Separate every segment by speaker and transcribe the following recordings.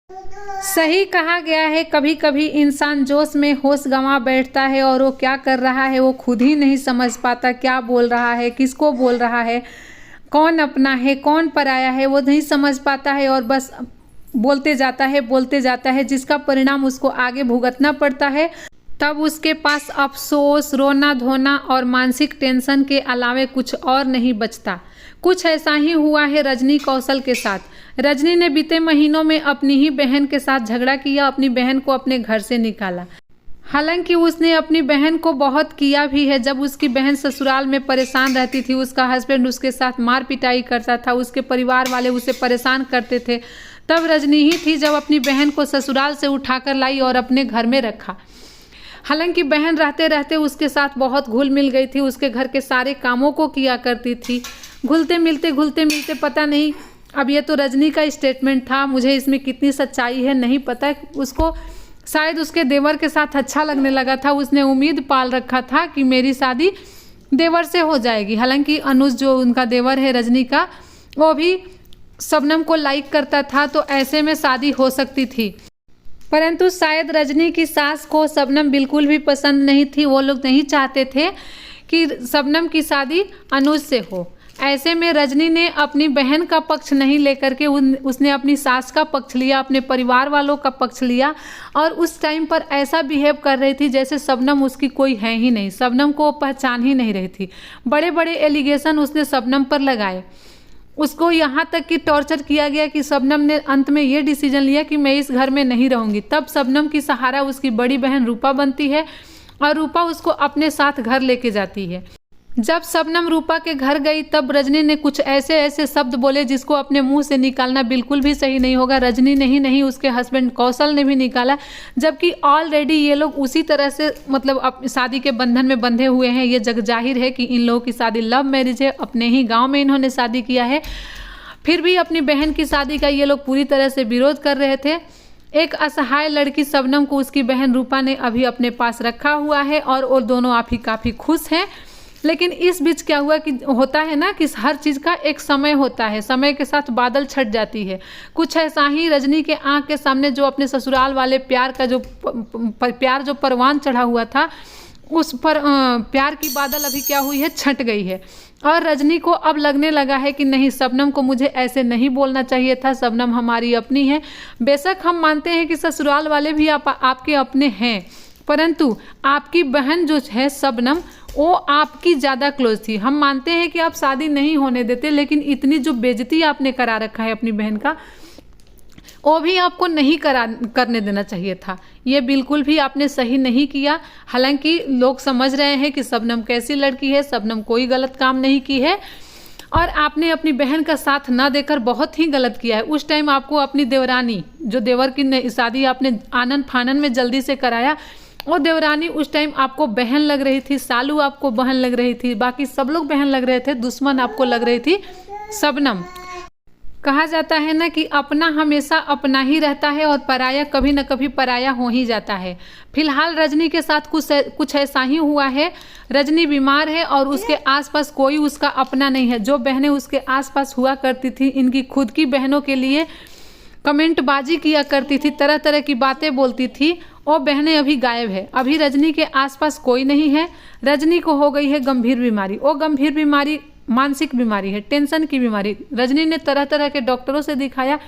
Speaker 1: सही कहा गया है, कभी कभी इंसान जोश में होश गंवा बैठता है और वो क्या कर रहा है वो खुद ही नहीं समझ पाता। क्या बोल रहा है, किसको बोल रहा है, कौन अपना है कौन पराया है, वो नहीं समझ पाता है और बस बोलते जाता है जिसका परिणाम उसको आगे भुगतना पड़ता है। तब उसके पास अफसोस, रोना धोना और मानसिक टेंशन के अलावे कुछ और नहीं बचता। कुछ ऐसा ही हुआ है रजनी कौशल के साथ। रजनी ने बीते महीनों में अपनी ही बहन के साथ झगड़ा किया, अपनी बहन को अपने घर से निकाला। हालांकि उसने अपनी बहन को बहुत किया भी है। जब उसकी बहन ससुराल में परेशान रहती थी, उसका हस्बैंड उसके साथ मार पिटाई करता था, उसके परिवार वाले उसे परेशान करते थे, तब रजनी ही थी जब अपनी बहन को ससुराल से उठाकर लाई और अपने घर में रखा। हालांकि बहन रहते रहते उसके साथ बहुत घुल मिल गई थी, उसके घर के सारे कामों को किया करती थी। घुलते मिलते पता नहीं, अब ये तो रजनी का स्टेटमेंट था, मुझे इसमें कितनी सच्चाई है नहीं पता। उसको शायद उसके देवर के साथ अच्छा लगने लगा था, उसने उम्मीद पाल रखा था कि मेरी शादी देवर से हो जाएगी। हालांकि अनुज जो उनका देवर है रजनी का, वो भी शबनम को लाइक करता था, तो ऐसे में शादी हो सकती थी। परंतु शायद रजनी की सास को शबनम बिल्कुल भी पसंद नहीं थी। वो लोग नहीं चाहते थे कि शबनम की शादी अनुज से हो। ऐसे में रजनी ने अपनी बहन का पक्ष नहीं लेकर के उसने अपनी सास का पक्ष लिया, अपने परिवार वालों का पक्ष लिया और उस टाइम पर ऐसा बिहेव कर रही थी जैसे शबनम उसकी कोई है ही नहीं, शबनम को पहचान ही नहीं रही थी। बड़े बड़े एलिगेशन उसने शबनम पर लगाए, उसको यहाँ तक कि टॉर्चर किया गया कि शबनम ने अंत में ये डिसीजन लिया कि मैं इस घर में नहीं रहूँगी। तब शबनम की सहारा उसकी बड़ी बहन रूपा बनती है और रूपा उसको अपने साथ घर लेके जाती है। जब शबनम रूपा के घर गई तब रजनी ने कुछ ऐसे ऐसे शब्द बोले जिसको अपने मुंह से निकालना बिल्कुल भी सही नहीं होगा। रजनी ने ही नहीं, उसके हस्बैंड कौशल ने भी निकाला, जबकि ऑलरेडी ये लोग उसी तरह से मतलब शादी के बंधन में बंधे हुए हैं। ये जग जाहिर है कि इन लोगों की शादी लव मैरिज है, अपने ही गाँव में इन्होंने शादी किया है। फिर भी अपनी बहन की शादी का ये लोग पूरी तरह से विरोध कर रहे थे। एक असहाय लड़की शबनम को उसकी बहन रूपा ने अभी अपने पास रखा हुआ है और वो दोनों आप ही काफ़ी खुश हैं। लेकिन इस बीच क्या हुआ कि होता है ना कि हर चीज़ का एक समय होता है, समय के साथ बादल छट जाती है। कुछ ऐसा ही रजनी के आंख के सामने जो अपने ससुराल वाले प्यार का जो परवान चढ़ा हुआ था, उस पर प्यार की बादल अभी क्या हुई है, छट गई है। और रजनी को अब लगने लगा है कि नहीं, शबनम को मुझे ऐसे नहीं बोलना चाहिए था, शबनम हमारी अपनी है। बेशक हम मानते हैं कि ससुराल वाले भी आपके अपने हैं, परंतु आपकी बहन जो है शबनम, वो आपकी ज़्यादा क्लोज थी। हम मानते हैं कि आप शादी नहीं होने देते, लेकिन इतनी जो बेइज्जती आपने करा रखा है अपनी बहन का, वो भी आपको नहीं करने देना चाहिए था। ये बिल्कुल भी आपने सही नहीं किया। हालांकि लोग समझ रहे हैं कि शबनम कैसी लड़की है, शबनम कोई गलत काम नहीं की है और आपने अपनी बहन का साथ ना देकर बहुत ही गलत किया है। उस टाइम आपको अपनी देवरानी, जो देवर की शादी आपने आनन फानन में जल्दी से कराया, वो देवरानी उस टाइम आपको बहन लग रही थी, सालू आपको बहन लग रही थी, बाकी सब लोग बहन लग रहे थे, दुश्मन आपको लग रही थी शबनम। कहा जाता है ना कि अपना हमेशा अपना ही रहता है और पराया कभी न कभी पराया हो ही जाता है। फिलहाल रजनी के साथ कुछ ऐसा ही हुआ है। रजनी बीमार है और उसके आसपास कोई उसका अपना नहीं है। जो बहनें उसके आसपास हुआ करती थी, इनकी खुद की बहनों के लिए कमेंटबाजी किया करती थी, तरह तरह की बातें बोलती थी, वो बहनें अभी गायब है। अभी रजनी के आसपास कोई नहीं है। रजनी को हो गई है गंभीर बीमारी। वो गंभीर बीमारी मानसिक बीमारी है, टेंशन की बीमारी। रजनी ने तरह तरह के डॉक्टरों से दिखाया।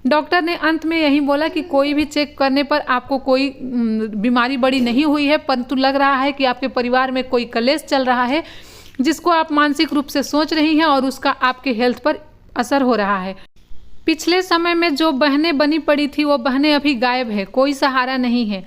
Speaker 1: डॉक्टर ने अंत में यही बोला कि कोई भी चेक करने पर आपको कोई बीमारी बड़ी नहीं हुई है, परंतु लग रहा है कि आपके परिवार में कोई कलेश चल रहा है जिसको आप मानसिक रूप से सोच रही हैं और उसका आपके हेल्थ पर असर हो रहा है। पिछले समय में जो बहनें बनी पड़ी थी वो बहनें अभी गायब है, कोई सहारा नहीं है।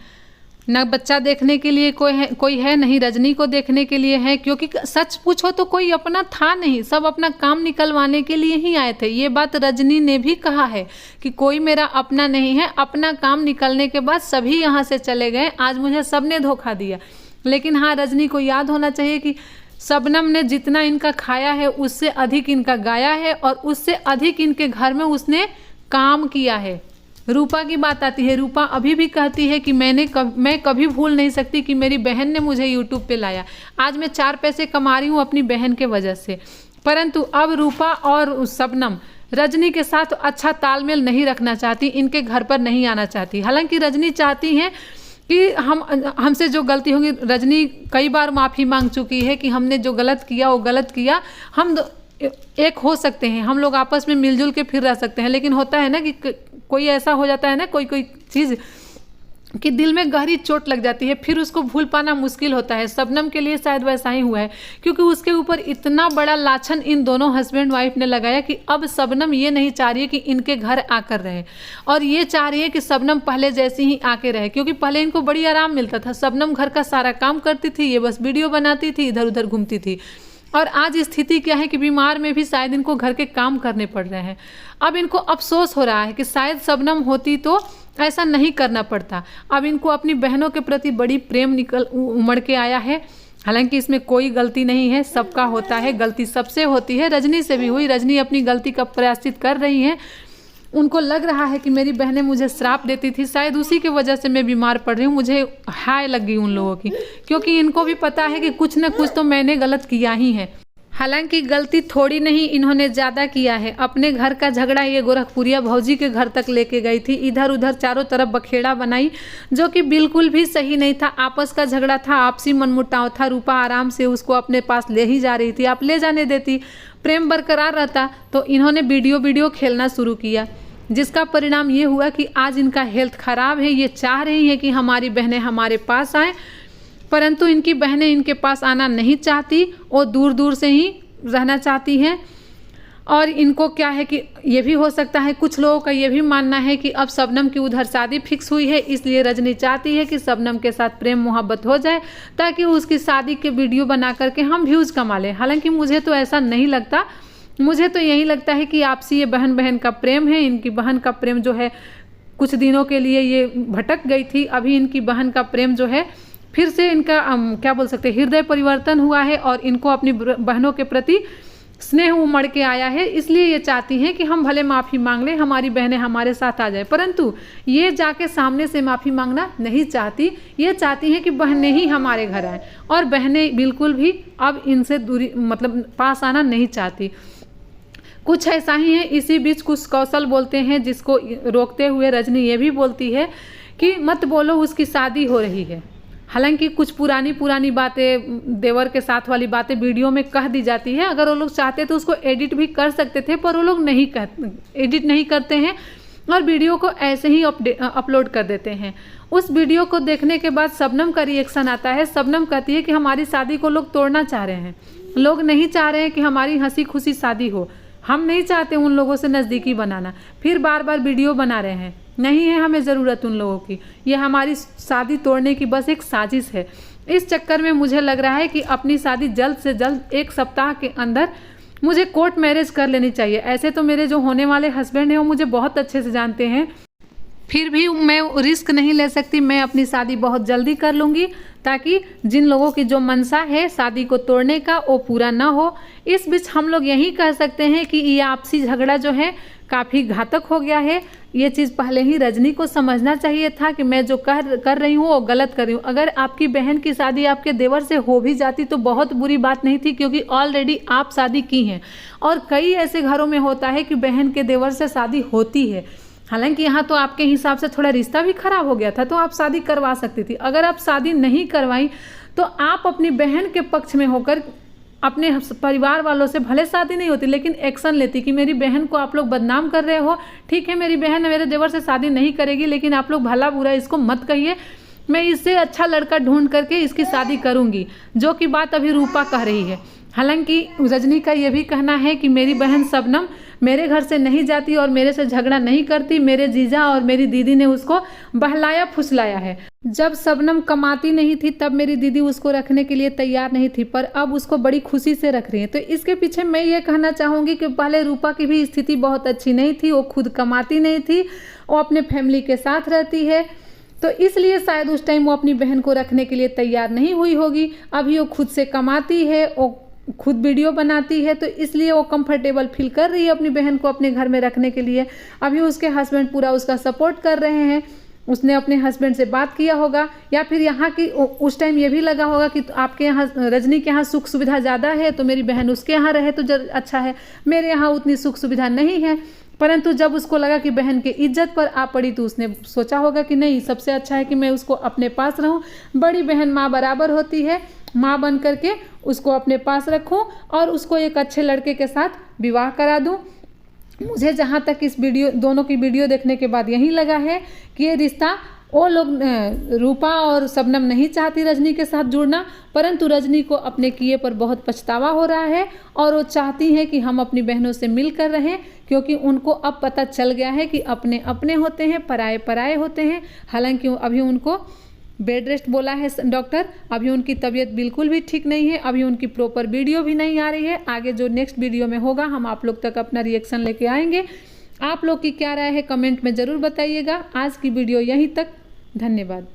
Speaker 1: न बच्चा देखने के लिए कोई है नहीं रजनी को देखने के लिए है, क्योंकि सच पूछो तो कोई अपना था नहीं, सब अपना काम निकलवाने के लिए ही आए थे। ये बात रजनी ने भी कहा है कि कोई मेरा अपना नहीं है, अपना काम निकलने के बाद सभी यहाँ से चले गए, आज मुझे सबने धोखा दिया। लेकिन हाँ, रजनी को याद होना चाहिए कि शबनम ने जितना इनका खाया है उससे अधिक इनका गाया है और उससे अधिक इनके घर में उसने काम किया है। रूपा की बात आती है, रूपा अभी भी कहती है कि मैं कभी भूल नहीं सकती कि मेरी बहन ने मुझे यूट्यूब पे लाया। आज मैं 4 पैसे कमा रही हूँ अपनी बहन के वजह से। परंतु अब रूपा और शबनम रजनी के साथ अच्छा तालमेल नहीं रखना चाहती, इनके घर पर नहीं आना चाहती। हालांकि रजनी चाहती हैं कि हमसे जो गलती होगी, रजनी कई बार माफ़ी मांग चुकी है कि हमने जो गलत किया वो गलत किया, हम एक हो सकते हैं, हम लोग आपस में मिलजुल के फिर रह सकते हैं। लेकिन होता है ना कि कोई ऐसा हो जाता है ना, कोई चीज़ कि दिल में गहरी चोट लग जाती है, फिर उसको भूल पाना मुश्किल होता है। शबनम के लिए शायद वैसा ही हुआ है, क्योंकि उसके ऊपर इतना बड़ा लाछन इन दोनों हस्बैंड वाइफ ने लगाया कि अब शबनम ये नहीं चाह रही है कि इनके घर आकर रहे, और ये चाह रही है कि शबनम पहले जैसी ही आके रहे। क्योंकि पहले इनको बड़ी आराम मिलता था, शबनम घर का सारा काम करती थी, ये बस वीडियो बनाती थी, इधर उधर घूमती थी। और आज स्थिति क्या है कि बीमार में भी शायद इनको घर के काम करने पड़ रहे हैं। अब इनको अफसोस हो रहा है कि शायद शबनम होती तो ऐसा नहीं करना पड़ता। अब इनको अपनी बहनों के प्रति बड़ी प्रेम उमड़ के आया है। हालांकि इसमें कोई गलती नहीं है, सबका होता है, गलती सबसे होती है, रजनी से भी हुई। रजनी अपनी गलती का प्रायश्चित कर रही हैं। उनको लग रहा है कि मेरी बहनें मुझे श्राप देती थी, शायद उसी की वजह से मैं बीमार पड़ रही हूँ, मुझे हाय लग गई उन लोगों की, क्योंकि इनको भी पता है कि कुछ न कुछ तो मैंने गलत किया ही है। हालांकि गलती थोड़ी नहीं, इन्होंने ज़्यादा किया है। अपने घर का झगड़ा ये गोरखपुरिया भौजी के घर तक लेके गई थी, इधर उधर चारों तरफ बखेड़ा बनाई, जो कि बिल्कुल भी सही नहीं था। आपस का झगड़ा था, आपसी मनमुटाव था। रूपा आराम से उसको अपने पास ले ही जा रही थी, आप ले जाने देती, प्रेम बरकरार रहता। तो इन्होंने वीडियो खेलना शुरू किया, जिसका परिणाम ये हुआ कि आज इनका हेल्थ खराब है। ये चाह रही हैं कि हमारी बहनें हमारे पास आएँ, परंतु इनकी बहनें इनके पास आना नहीं चाहती, वो दूर दूर से ही रहना चाहती हैं। और इनको क्या है कि ये भी हो सकता है, कुछ लोगों का ये भी मानना है कि अब शबनम की उधर शादी फिक्स हुई है, इसलिए रजनी चाहती है कि शबनम के साथ प्रेम मोहब्बत हो जाए, ताकि उसकी शादी के वीडियो बना करके हम व्यूज़ कमा लें। हालांकि मुझे तो ऐसा नहीं लगता, मुझे तो यही लगता है कि आपसी ये बहन बहन का प्रेम है। इनकी बहन का प्रेम जो है कुछ दिनों के लिए ये भटक गई थी, अभी इनकी बहन का प्रेम जो है फिर से इनका क्या बोल सकते हैं, हृदय परिवर्तन हुआ है, और इनको अपनी बहनों के प्रति स्नेह उमड़ के आया है। इसलिए ये चाहती हैं कि हम भले माफ़ी मांग लें, हमारी बहनें हमारे साथ आ जाए, परंतु ये जाके सामने से माफ़ी मांगना नहीं चाहती। ये चाहती हैं कि बहनें ही हमारे घर आएँ, और बहनें बिल्कुल भी अब इनसे दूरी मतलब पास आना नहीं चाहती। कुछ ऐसा ही है। इसी बीच कुछ कौशल बोलते हैं, जिसको रोकते हुए रजनी ये भी बोलती है कि मत बोलो उसकी शादी हो रही है। हालांकि कुछ पुरानी बातें, देवर के साथ वाली बातें वीडियो में कह दी जाती है। अगर वो लोग चाहते तो उसको एडिट भी कर सकते थे, पर वो लोग एडिट नहीं करते हैं और वीडियो को ऐसे ही अपलोड कर देते हैं। उस वीडियो को देखने के बाद शबनम का रिएक्शन आता है। शबनम कहती है कि हमारी शादी को लोग तोड़ना चाह रहे हैं, लोग नहीं चाह रहे हैं कि हमारी हंसी खुशी शादी हो, हम नहीं चाहते उन लोगों से नज़दीकी बनाना। फिर बार बार वीडियो बना रहे हैं, नहीं है हमें ज़रूरत उन लोगों की, ये हमारी शादी तोड़ने की बस एक साजिश है। इस चक्कर में मुझे लग रहा है कि अपनी शादी जल्द से जल्द 1 सप्ताह के अंदर मुझे कोर्ट मैरिज कर लेनी चाहिए। ऐसे तो मेरे जो होने वाले हस्बैंड हैं वो मुझे बहुत अच्छे से जानते हैं, फिर भी मैं रिस्क नहीं ले सकती। मैं अपनी शादी बहुत जल्दी कर लूँगी, ताकि जिन लोगों की जो मनसा है शादी को तोड़ने का वो पूरा ना हो। इस बीच हम लोग यही कह सकते हैं कि ये आपसी झगड़ा जो है काफ़ी घातक हो गया है। ये चीज़ पहले ही रजनी को समझना चाहिए था कि मैं जो कर रही हूँ वो गलत कर रही हूँ। अगर आपकी बहन की शादी आपके देवर से हो भी जाती तो बहुत बुरी बात नहीं थी, क्योंकि ऑलरेडी आप शादी की हैं। और कई ऐसे घरों में होता है कि बहन के देवर से शादी होती है। हालांकि यहाँ तो आपके हिसाब से थोड़ा रिश्ता भी खराब हो गया था, तो आप शादी करवा सकती थी। अगर आप शादी नहीं करवाई तो आप अपनी बहन के पक्ष में होकर अपने परिवार वालों से भले शादी नहीं होती, लेकिन एक्शन लेती कि मेरी बहन को आप लोग बदनाम कर रहे हो, ठीक है मेरी बहन मेरे देवर से शादी नहीं करेगी, लेकिन आप लोग भला बुरा इसको मत कहिए, मैं इससे अच्छा लड़का ढूंढ करके इसकी शादी करूंगी, जो कि बात अभी रूपा कह रही है। हालांकि रजनी का ये भी कहना है कि मेरी बहन शबनम मेरे घर से नहीं जाती और मेरे से झगड़ा नहीं करती, मेरे जीजा और मेरी दीदी ने उसको बहलाया फुसलाया है। जब शबनम कमाती नहीं थी तब मेरी दीदी उसको रखने के लिए तैयार नहीं थी, पर अब उसको बड़ी खुशी से रख रही है। तो इसके पीछे मैं ये कहना चाहूँगी कि पहले रूपा की भी स्थिति बहुत अच्छी नहीं थी, वो खुद कमाती नहीं थी, वो अपने फैमिली के साथ रहती है, तो इसलिए शायद उस टाइम वो अपनी बहन को रखने के लिए तैयार नहीं हुई होगी। अभी वो खुद से कमाती है, वो खुद वीडियो बनाती है, तो इसलिए वो कंफर्टेबल फील कर रही है अपनी बहन को अपने घर में रखने के लिए। अभी उसके हस्बैंड पूरा उसका सपोर्ट कर रहे हैं। उसने अपने हस्बैंड से बात किया होगा, या फिर यहाँ की उस टाइम ये भी लगा होगा कि आपके यहाँ रजनी के यहाँ सुख सुविधा ज़्यादा है तो मेरी बहन उसके यहाँ रहे तो अच्छा है, मेरे यहाँ उतनी सुख सुविधा नहीं है। परंतु जब उसको लगा कि बहन के इज्जत पर आ पड़ी तो उसने सोचा होगा कि नहीं, सबसे अच्छा है कि मैं उसको अपने पास रहूं। बड़ी बहन माँ बराबर होती है, माँ बन करके उसको अपने पास रखूं और उसको एक अच्छे लड़के के साथ विवाह करा दूं। मुझे जहाँ तक इस दोनों की वीडियो देखने के बाद यही लगा है कि ये रिश्ता, वो लोग रूपा और शबनम नहीं चाहती रजनी के साथ जुड़ना, परंतु रजनी को अपने किए पर बहुत पछतावा हो रहा है और वो चाहती हैं कि हम अपनी बहनों से मिलकर रहें, क्योंकि उनको अब पता चल गया है कि अपने अपने होते हैं, पराए पराए होते हैं। हालांकि अभी उनको बेड रेस्ट बोला है डॉक्टर, अभी उनकी तबीयत बिल्कुल भी ठीक नहीं है, अभी उनकी प्रॉपर वीडियो भी नहीं आ रही है। आगे जो नेक्स्ट वीडियो में होगा हम आप लोग तक अपना रिएक्शन लेके आएंगे। आप लोग की क्या राय है कमेंट में ज़रूर बताइएगा। आज की वीडियो यहीं तक, धन्यवाद।